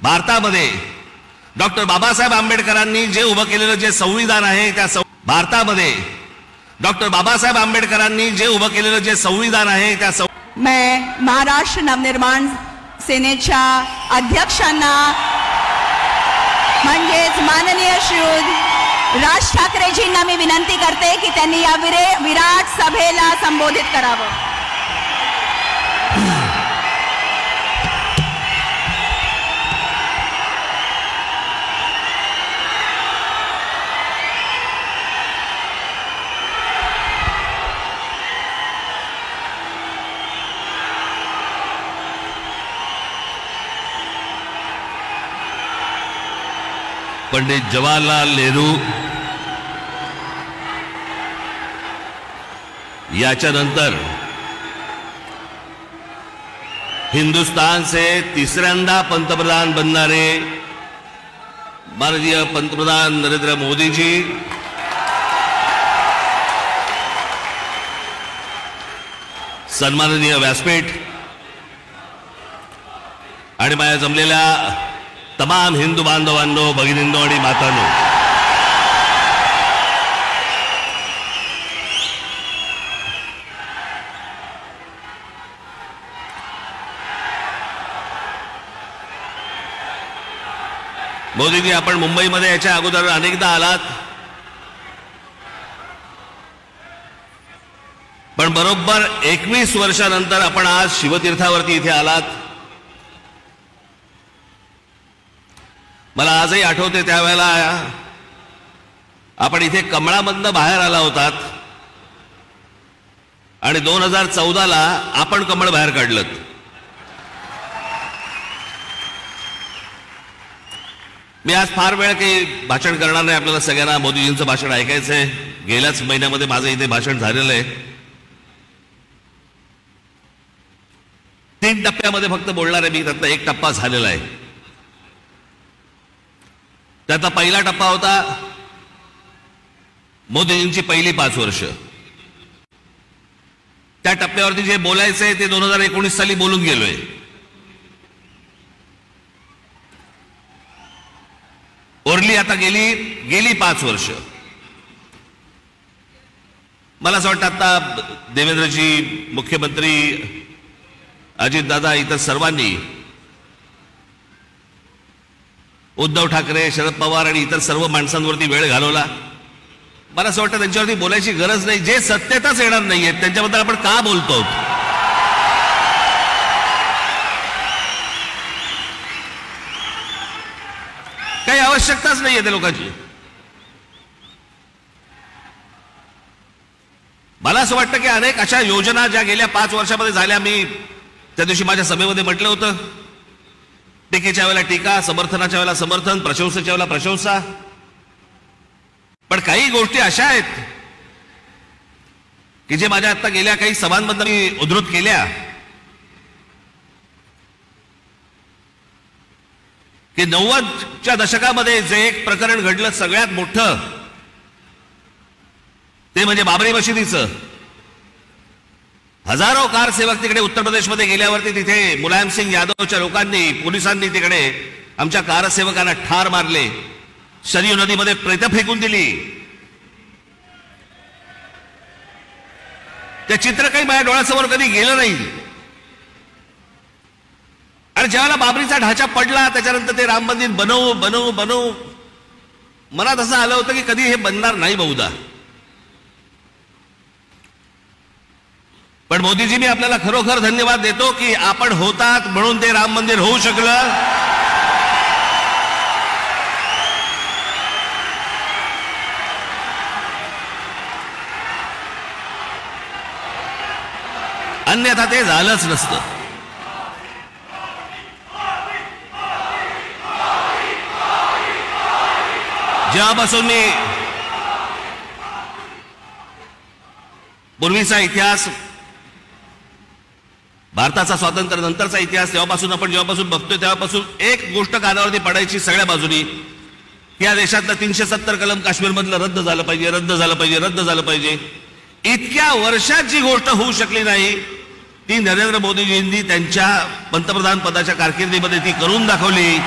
भारतामध्ये डॉक्टर बाबासाहेब आंबेडकरांनी जे उभं केलेलं जे संविधान आहे त्या भारतामध्ये डॉक्टर बाबासाहेब आंबेडकरांनी जे उभं केलेलं जे संविधान आहे त्या मैं महाराष्ट्र नवनिर्माण सेनेच्या अध्यक्षांना म्हणजेच माननीय श्री राज ठाकरेजींना मी विनंती करते की त्यांनी या विराट सभेला संबोधित करावं. पंडित जवाहरलाल नेहरू याच्यानंतर हिंदुस्तान से तिसऱ्यांदा पंतप्रधान बनणारे माननीय पंतप्रधान नरेंद्र मोदी जी, सन्माननीय व्यासपीठ आणि माझ्या जमलेल्या तमाम हिंदू बांधवांनो, भगिनींनो आणि मातांनो, मोदीजी आपण मुंबईमध्ये याच्या अगोदर अनेकदा आलात, पण बरोबर 21 वर्षानंतर आपण आज शिवतीर्थावरती इथे आलात. मला आजही आठवते त्यावेळेला आपण इथे कमळामधनं बाहेर आला होतात आणि 2014ला आपण कमळ बाहेर काढलं. मी आज फार वेळ काही भाषण करणार नाही. आपल्याला सगळ्यांना मोदीजींचं भाषण ऐकायचंय. गेल्याच महिन्यामध्ये माझं इथे भाषण झालेलं आहे. 3 टप्प्यामध्ये फक्त बोलणार आहे मी. त्यातला 1 टप्पा झालेला आहे. त्याचा पहिला टप्पा होता मोदीजींची पहिली 5 वर्ष. त्या टप्प्यावरती जे बोलायचंय ते 2019 साली बोलून गेलोय. ओरली आता गेली 5 वर्ष. मला असं वाटतं आता देवेंद्रजी, मुख्यमंत्री अजितदादा, इतर सर्वांनी, उद्धव ठाकरे, शरद पवार आणि इतर सर्व माणसांवरती वेळ घालवला. मला असं वाटतं त्यांच्यावरती बोलायची गरज नाही. जे सत्तेतच येणार नाहीये त्यांच्याबद्दल आपण का बोलतो? काही आवश्यकताच नाहीये त्या लोकांची. मला असं वाटतं की अनेक अशा योजना ज्या गेल्या 5 वर्षामध्ये झाल्या, मी त्या दिवशी माझ्या सभेमध्ये म्हटलं होतं, टीकेच्या वेळेला टीका, समर्थनाच्या वेळेला समर्थन, प्रशंसेच्या वेळेला प्रशंसा. पण काही गोष्टी अशा आहेत की जे माझ्या आता गेल्या काही सभांमधून मी उद्धृत केल्या की 90च्या दशकामध्ये जे एक प्रकरण घडलं सगळ्यात मोठं ते म्हणजे बाबरी मशिदीचं. हजारो कारसेवक तिकडे उत्तर प्रदेशमध्ये गेल्यावरती तिथे मुलायम सिंग यादवच्या लोकांनी, पोलिसांनी तिकडे आमच्या कारसेवकांना ठार मारले, सरयू नदीमध्ये प्रेतं फेकून दिली. ते चित्र काही माझ्या डोळ्यासमोर कधी गेलं नाही. आणि ज्यावेळेला बाबरीचा ढाचा पडला त्याच्यानंतर ते राम मंदिर बनवू मनात असं आलं होतं की कधी हे बनणार नाही बहुधा. पण मोदीजी, मी आपल्याला खरोखर धन्यवाद देतो की आपण होतात म्हणून ते राम मंदिर होऊ शकलं. अन्यथा ते झालंच नसतं. जेव्हापासून मी पूर्वीचा इतिहास, भारताचा स्वातंत्र्य नंतरचा इतिहास जेव्हापासून बघतोय तेव्हापासून एक गोष्ट कानावरती पडायची सगळ्या बाजूनी, या देशातलं 370 कलम काश्मीरमधलं रद्द झालं पाहिजे. इतक्या वर्षात जी गोष्ट होऊ शकली नाही ती नरेंद्र मोदीजींनी त्यांच्या पंतप्रधान पदाच्या कारकिर्दीमध्ये ती करून दाखवली.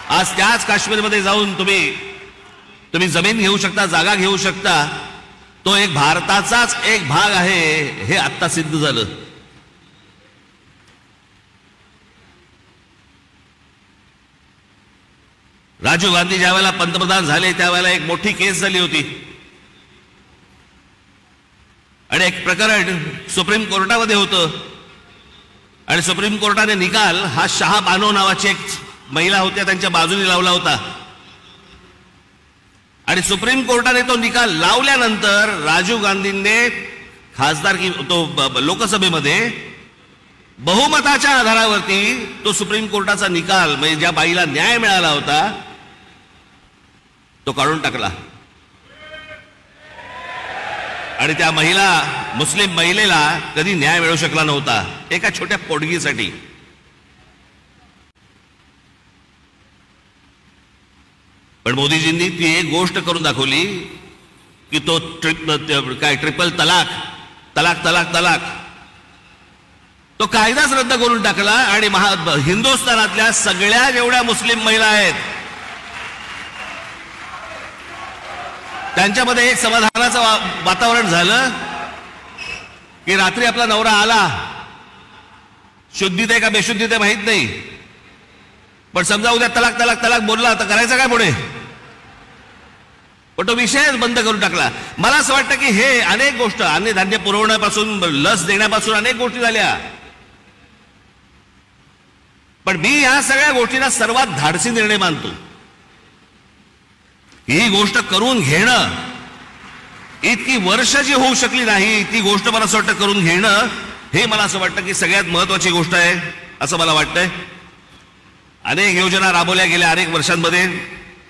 आज त्याच काश्मीरमध्ये जाऊन तुम्ही जमीन घेऊ शकता, जागा घेऊ शकता. तो एक भारताचाच एक भाग आहे हे आत्ता सिद्ध झालं. राजीव गांधी ज्या वेळेला पंतप्रधान झाले त्यावेळेला एक मोठी केस झाली होती आणि एक प्रकरण सुप्रीम कोर्टामध्ये होतं आणि सुप्रीम कोर्टाने निकाल हा शाह बानो नावाची एक महिला होत्या त्यांच्या बाजूने लावला होता आणि सुप्रीम कोर्टाने तो निकाल लावल्यानंतर राजीव गांधींनी खासदारकी तो लोकसभेमध्ये बहुमताच्या आधारावरती तो सुप्रीम कोर्टाचा निकाल म्हणजे ज्या बाईला न्याय मिळाला होता तो काढून टाकला आणि त्या मुस्लिम महिलेला कधी न्याय मिळू शकला नव्हता एका छोट्या पोटगीसाठी. पण मोदीजींनी ती एक गोष्ट करून दाखवली की तो ट्रिपल तलाक तलाक तलाक तलाक तो कायदाच रद्द करून टाकला आणि हिंदुस्थानातल्या सगळ्या जेवढ्या मुस्लिम महिला आहेत त्यांच्यामध्ये एक समाधानाचं वातावरण झालं की रात्री आपला नवरा आला, शुद्धीत आहे का बेशुद्धीत आहे माहित नाही, पण समजा उद्या तलाक तलाक तलाक बोलला तर करायचं काय पुढे. पण तो विषयच बंद करून टाकला. मला असं वाटतं की हे अनेक गोष्ट अन्नधान्य पुरवण्यापासून लस देण्यापासून अनेक गोष्टी झाल्या, पण मी ह्या सगळ्या गोष्टींना सर्वात धाडसी निर्णय मानतो. ही गोष्ट करून घेणं इतकी वर्ष जी होऊ शकली नाही ती गोष्ट मला असं वाटतं करून घेणं हे मला असं वाटतं की सगळ्यात महत्वाची गोष्ट आहे असं मला वाटतंय. अनेक योजना राबवल्या गेल्या अनेक वर्षांमध्ये.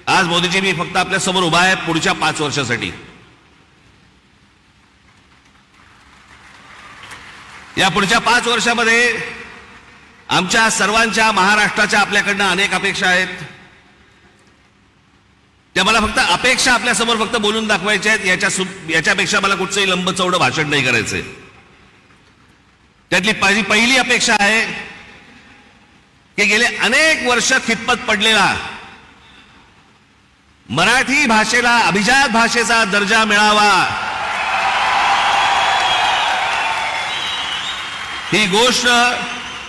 आज मोदीजी मी फक्त आपल्या समोर उभा आहे पुढच्या 5 वर्षासाठी. या पुढच्या 5 वर्षामध्ये आमच्या सर्वांच्या महाराष्ट्राच्या आपल्याकडनं अनेक अपेक्षा आहेत. त्या मला फक्त अपेक्षा आपल्या समोर फक्त बोलून दाखवायच्या आहेत. याच्यापेक्षा मला कुठचंही लंबचौडं भाषण नाही करायचंय. त्यातली पहिली अपेक्षा आहे की गेले अनेक वर्ष खितपत पडलेला मराठी भाषेला अभिजात भाषेचा दर्जा मिळावा. ही गोष्ट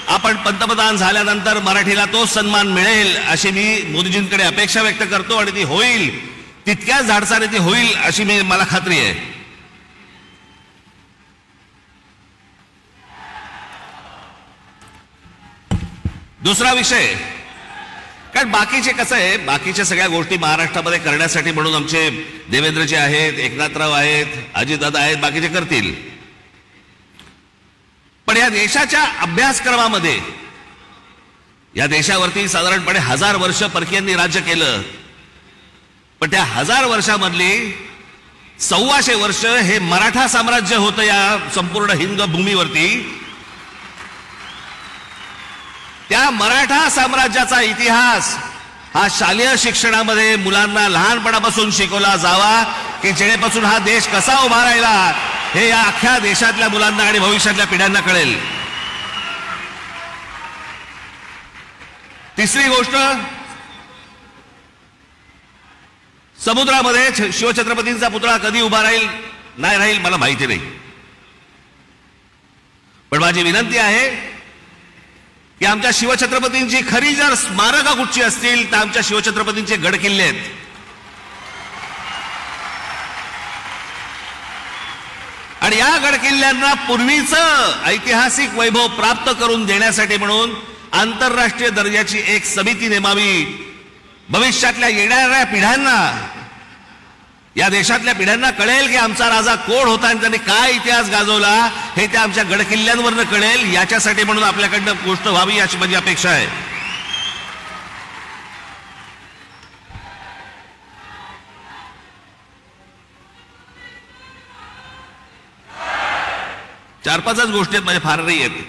आपण पंतप्रधान झाल्यानंतर मराठीला तो सन्मान मिळेल अशी मी मोदीजींकडे अपेक्षा व्यक्त करतो आणि ती होईल, तितक्याच धाडसाने ती होईल अशी मला खात्री आहे. दुसरा विषय, कारण बाकीचे कसं आहे, बाकीच्या सगळ्या गोष्टी महाराष्ट्रामध्ये करण्यासाठी म्हणून आमचे देवेंद्रजी आहेत, एकनाथराव आहेत, अजितदादा आहेत, बाकीचे करतील. पण या देशाच्या अभ्यासक्रमामध्ये या देशावरती साधारणपणे 1000 वर्ष परकीयांनी राज्य केलं, पण त्या 1000 वर्षामधली 1400 वर्ष हे मराठा साम्राज्य होतं या संपूर्ण हिंद भूमीवरती. त्या मराठा साम्राज्याचा इतिहास हा शालेय शिक्षणामध्ये मुलांना लहानपणापासून शिकवला जावा की जेणेपासून हा देश कसा उभा राहिला हे या अख्ख्या देशातल्या मुलांना आणि भविष्यातल्या पिढ्यांना कळेल. तिसरी गोष्ट, समुद्रामध्ये शिवछत्रपतींचा पुतळा कधी उभा राहील नाही राहील मला माहिती नाही, पण माझी विनंती आहे की आमच्या शिवछत्रपतींची खरी जर स्मारकं कुठची असतील तर आमच्या शिवछत्रपतींचे गड किल्ले आहेत. आणि या गड किल्ल्यांना पूर्वीचं ऐतिहासिक वैभव प्राप्त करून देण्यासाठी म्हणून आंतरराष्ट्रीय दर्जाची एक समिती नेमावी. भविष्यातल्या येणाऱ्या पिढ्यांना, या देशातल्या पिढ्यांना कळेल की आमचा राजा कोण होता आणि त्यांनी काय इतिहास गाजवला हे त्या आमच्या गडकिल्ल्यांवरनं कळेल. याच्यासाठी म्हणून आपल्याकडनं गोष्ट व्हावी अशी माझी अपेक्षा आहे. चार पाचच गोष्टी आहेत, माझ्या फार नाही आहेत.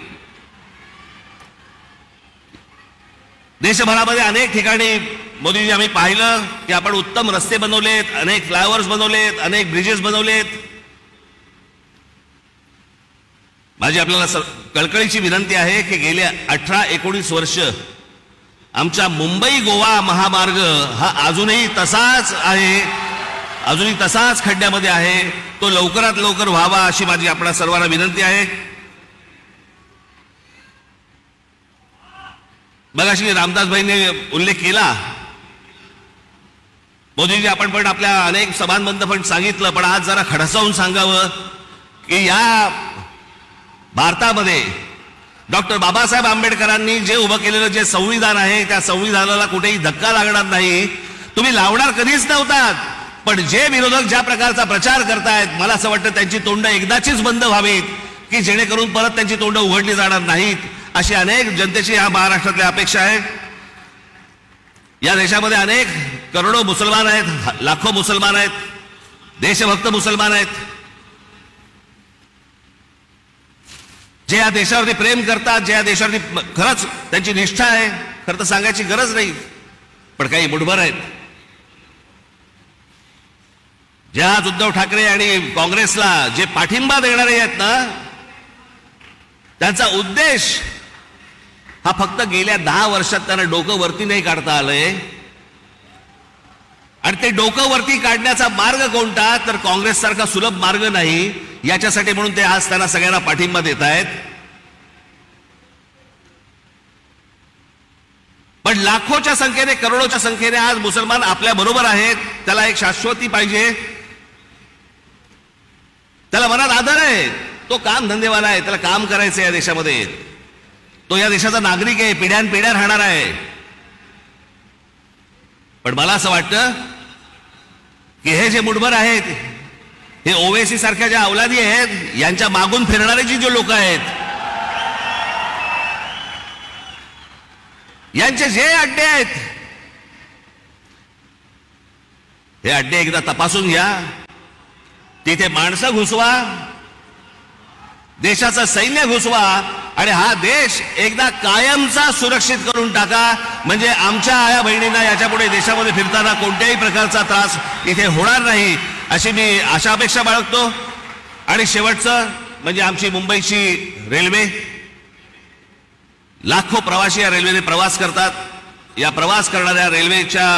देशभरामध्ये अनेक ठिकाणी मोदीजी आम्ही पाहिलं की आपण उत्तम रस्ते बनवलेत, अनेक फ्लायओव्हर्स बनवलेत, अनेक ब्रिजेस बनवलेत. माझी आपल्याला कळकळीची विनंती आहे की गेल्या 18-19 वर्ष आमचा मुंबई गोवा महामार्ग हा अजूनही तसाच आहे, अजूनही तसाच खड्ड्यामध्ये आहे. तो लवकरात लवकर व्हावा अशी माझी आपणा सर्वांना विनंती आहे. मगाशी रामदासभाईंनी उल्लेख केला, मोदीजी आपण पण आपल्या अनेक सभांमधून पण सांगितलं, पण आज जरा खडसावून सांगावं की या भारतामध्ये डॉक्टर बाबासाहेब आंबेडकरांनी जे उभं केलेलं जे संविधान आहे त्या संविधानाला कुठेही धक्का लागणार नाही. तुम्ही लावणार कधीच नव्हतात, पण जे विरोधक ज्या प्रकारचा प्रचार करतायत मला असं वाटतं त्यांची तोंड एकदाचीच बंद व्हावीत की जेणेकरून परत त्यांची तोंड उघडली जाणार नाहीत, अशी अनेक जनतेची या महाराष्ट्रातली अपेक्षा आहे. या देशामध्ये अनेक करोडो मुसलमान आहेत, लाखो मुसलमान आहेत, देशभक्त मुसलमान आहेत, जे या देशावरती प्रेम करतात, जे या देशावरती खरंच त्यांची निष्ठा आहे. खरं तर सांगायची गरज नाही, पण काही मुठभर आहेत जे आज उद्धव ठाकरे आणि काँग्रेसला जे पाठिंबा देणारे आहेत ना, त्यांचा उद्देश हा फक्त गेल्या 10 वर्षात त्यांना डोकं वरती नाही काढता आलंय. आणि ते डोकं वरती काढण्याचा मार्ग कोणता, तर काँग्रेस सारखा सुलभ मार्ग नाही. याच्यासाठी म्हणून ते आज त्यांना सगळ्यांना पाठिंबा देत आहेत. पण लाखोच्या संख्येने, करोडोच्या संख्येने आज मुसलमान आपल्या बरोबर आहेत. त्याला एक शाश्वती पाहिजे, त्याला मनात आदर आहे, तो काम धंदेवाला आहे, त्याला काम करायचं या देशामध्ये, तो या देशाचा नागरिक आहे, पिढ्यानपिढ्या राहणार आहे. पण मला असं वाटतं की हे जे मुठभर आहेत, हे ओवेसी सारख्या ज्या अवलादी आहेत, यांच्या मागून फिरणारे जे लोक आहेत, यांचे जे अड्डे आहेत, हे अड्डे एकदा तपासून घ्या. तिथे माणसं घुसवा, देशाचं सैन्य घुसवा आणि हा देश एकदा कायमचा सुरक्षित करून टाका. म्हणजे आमच्या आया बहिणींना याच्यापुढे देशामध्ये फिरताना कोणत्याही प्रकारचा त्रास इथे होणार नाही, अशी मी आशा अपेक्षा बाळगतो. आणि शेवटचं म्हणजे आमची मुंबईची रेल्वे, लाखो प्रवासी या रेल्वेने प्रवास करतात. या प्रवास करणाऱ्या रेल्वेच्या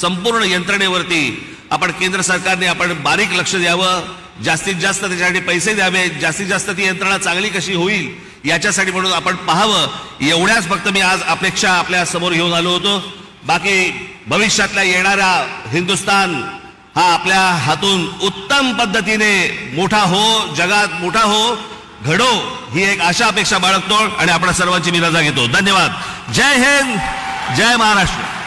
संपूर्ण यंत्रणेवरती आपण केंद्र सरकारने आपण बारीक लक्ष द्यावं, जास्तीत जास्त त्याच्यासाठी पैसे द्यावे, जास्तीत जास्त ती यंत्रणा चांगली कशी होईल याच्यासाठी म्हणून आपण पाहावं. एवढ्याच फक्त मी आज अपेक्षा आपल्या समोर घेऊन आलो होतो. बाकी भविष्यातल्या येणारा हिंदुस्थान हा आपल्या हातून उत्तम पद्धतीने मोठा हो, जगात मोठा हो, घडो, ही एक आशा अपेक्षा बाळगतो आणि आपल्या सर्वांची मी रजा घेतो. धन्यवाद. जय हिंद, जय महाराष्ट्र.